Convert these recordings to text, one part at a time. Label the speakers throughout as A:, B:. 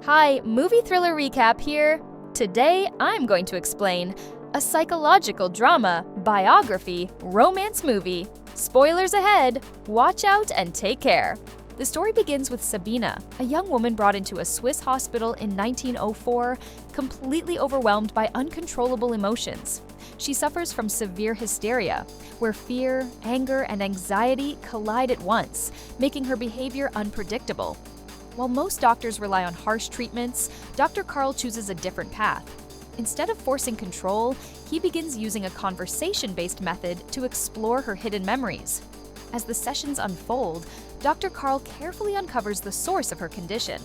A: Hi, movie thriller recap here. Today, I'm going to explain a psychological drama, biography, romance movie. Spoilers ahead, watch out and take care. The story begins with Sabina, a young woman brought into a Swiss hospital in 1904, completely overwhelmed by uncontrollable emotions. She suffers from severe hysteria, where fear, anger, and anxiety collide at once, making her behavior unpredictable. While most doctors rely on harsh treatments, Dr. Carl chooses a different path. Instead of forcing control, he begins using a conversation-based method to explore her hidden memories. As the sessions unfold, Dr. Carl carefully uncovers the source of her condition.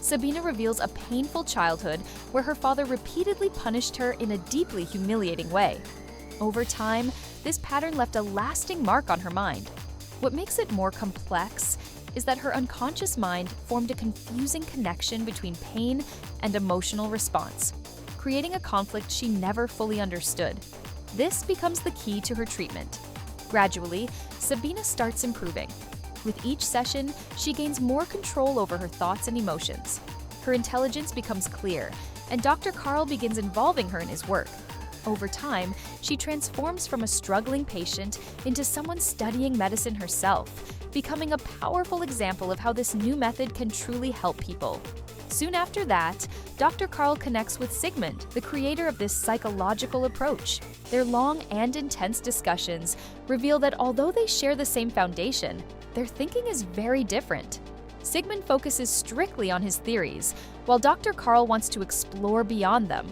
A: Sabina reveals a painful childhood where her father repeatedly punished her in a deeply humiliating way. Over time, this pattern left a lasting mark on her mind. What makes it more complex is that her unconscious mind formed a confusing connection between pain and emotional response, creating a conflict she never fully understood. This becomes the key to her treatment. Gradually, Sabina starts improving. With each session, she gains more control over her thoughts and emotions. Her intelligence becomes clear, and Dr. Carl begins involving her in his work. Over time, she transforms from a struggling patient into someone studying medicine herself, becoming a powerful example of how this new method can truly help people. Soon after that, Dr. Carl connects with Sigmund, the creator of this psychological approach. Their long and intense discussions reveal that although they share the same foundation, their thinking is very different. Sigmund focuses strictly on his theories, while Dr. Carl wants to explore beyond them.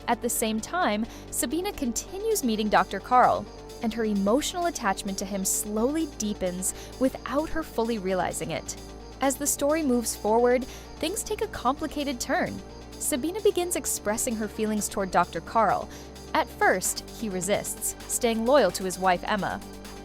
A: At the same time, Sabina continues meeting Dr. Carl, and her emotional attachment to him slowly deepens without her fully realizing it. As the story moves forward, things take a complicated turn. Sabina begins expressing her feelings toward Dr. Carl. At first, he resists, staying loyal to his wife Emma.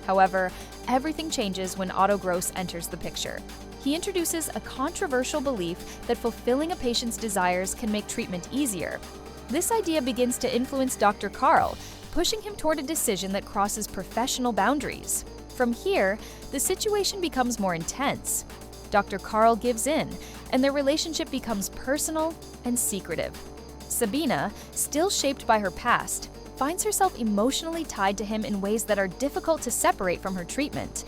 A: However, everything changes when Otto Gross enters the picture. He introduces a controversial belief that fulfilling a patient's desires can make treatment easier. This idea begins to influence Dr. Carl, pushing him toward a decision that crosses professional boundaries. From here, the situation becomes more intense. Dr. Carl gives in, and their relationship becomes personal and secretive. Sabina, still shaped by her past, finds herself emotionally tied to him in ways that are difficult to separate from her treatment.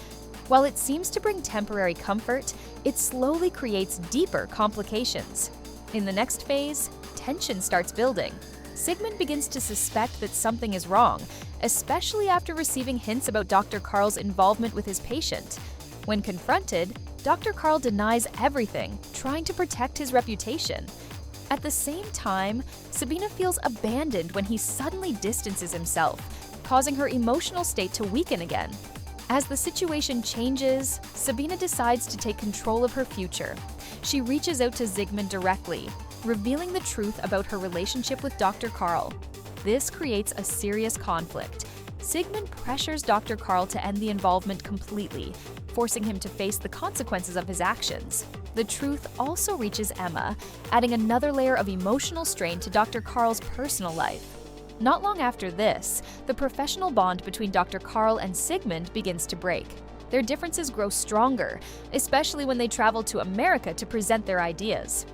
A: While it seems to bring temporary comfort, it slowly creates deeper complications. In the next phase, tension starts building. Sigmund begins to suspect that something is wrong, especially after receiving hints about Dr. Carl's involvement with his patient. When confronted, Dr. Carl denies everything, trying to protect his reputation. At the same time, Sabina feels abandoned when he suddenly distances himself, causing her emotional state to weaken again. As the situation changes, Sabina decides to take control of her future. She reaches out to Sigmund directly, revealing the truth about her relationship with Dr. Carl. This creates a serious conflict. Sigmund pressures Dr. Carl to end the involvement completely, forcing him to face the consequences of his actions. The truth also reaches Emma, adding another layer of emotional strain to Dr. Carl's personal life. Not long after this, the professional bond between Dr. Carl and Sigmund begins to break. Their differences grow stronger, especially when they travel to America to present their ideas.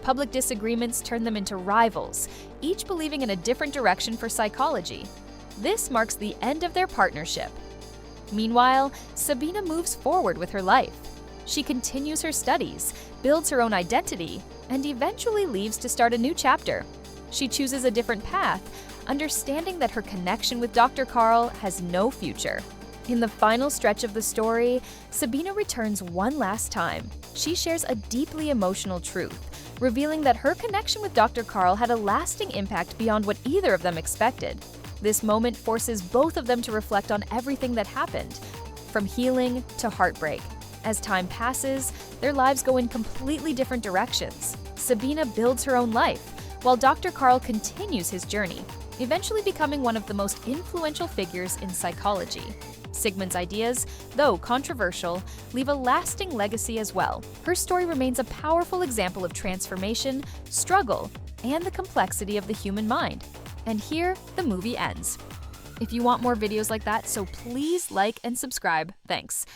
A: Public disagreements turn them into rivals, each believing in a different direction for psychology. This marks the end of their partnership. Meanwhile, Sabina moves forward with her life. She continues her studies, builds her own identity, and eventually leaves to start a new chapter. She chooses a different path, understanding that her connection with Dr. Carl has no future. In the final stretch of the story, Sabina returns one last time. She shares a deeply emotional truth, revealing that her connection with Dr. Carl had a lasting impact beyond what either of them expected. This moment forces both of them to reflect on everything that happened, from healing to heartbreak. As time passes, their lives go in completely different directions. Sabina builds her own life, while Dr. Carl continues his journey, eventually becoming one of the most influential figures in psychology. Sigmund's ideas, though controversial, leave a lasting legacy as well. Her story remains a powerful example of transformation, struggle, and the complexity of the human mind. And here, the movie ends. If you want more videos like that, so please like and subscribe. Thanks.